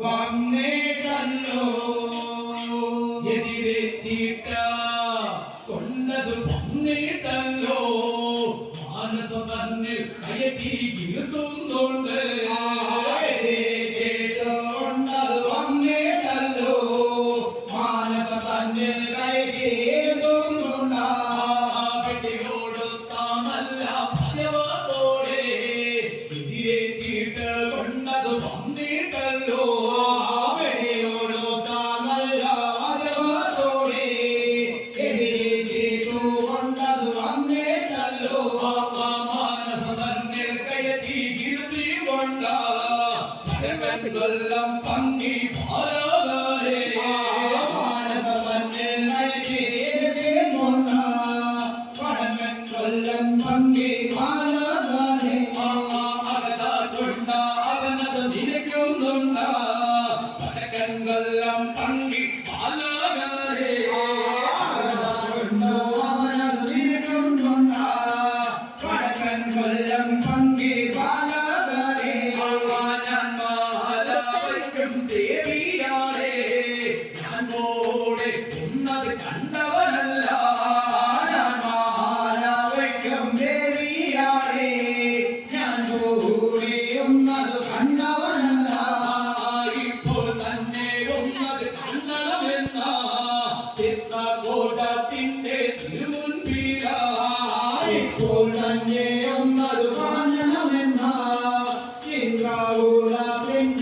വന്നേട്ടല്ലോ എതിരെത്തിയിട്ട കൊണ്ടത് വന്നിട്ടല്ലോ മാനസ തന്നെ കയറ്റി ഇരുത്തുന്നുണ്ട് കൊണ്ടത് വന്നിട്ടല്ലോ മാനസ തന്നെ കയറ്റി ഇരുത്തുന്നുണ്ട് പെട്ടിയോടുത്താമല്ല ഭയവത്തോടെ എതിരെത്തിയിട്ട് കൊണ്ടത് വന്നിട്ടല്ലോ കൊല്ലം പങ്കി ഭാരതേ കൊല്ലം പങ്കി ഭാരതേ അകതാറ്റുണ്ട അവനത് നിരക്കുന്നുണ്ട വടക്കൻ കൊല്ലം പങ്കി ഭാരതേ അവനത് നിരക്കുന്നുണ്ട വടക്കൻ കൊല്ലം പങ്കി ഭാരതേ ദേവിയാണേ ഞാൻ കൂടെ ഉന്നത് കണ്ടവനല്ല വയ്ക്കും ദേവിയാണേ ഞാൻ കൂടെ ഉന്നത് കണ്ടവനല്ല ഇപ്പോൾ തന്നെ ഉന്നത് കണ്ടണമെന്ന ചിത്രകൂടത്തിന്റെ തിരുമുൻപില ഇപ്പോൾ തന്നെ ഉന്നത് കാണണമെന്ന ചിത്രകൂടത്തിന്റെ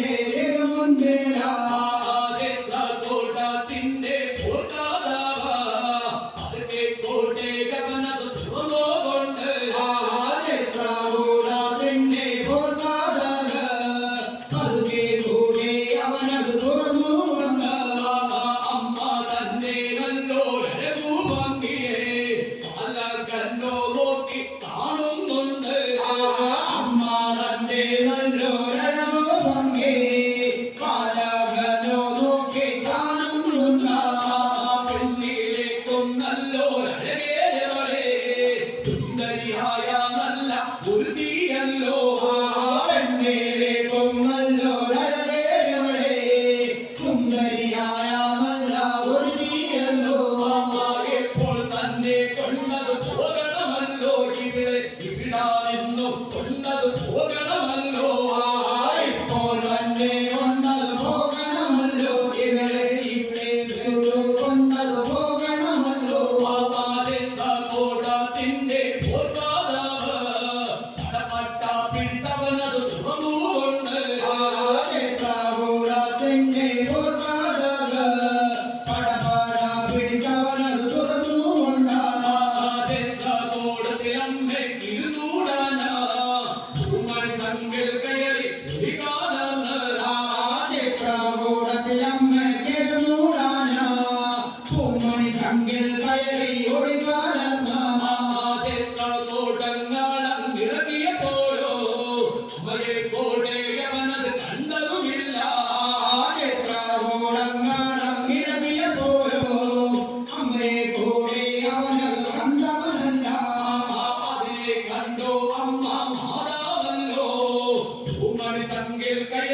Sanggil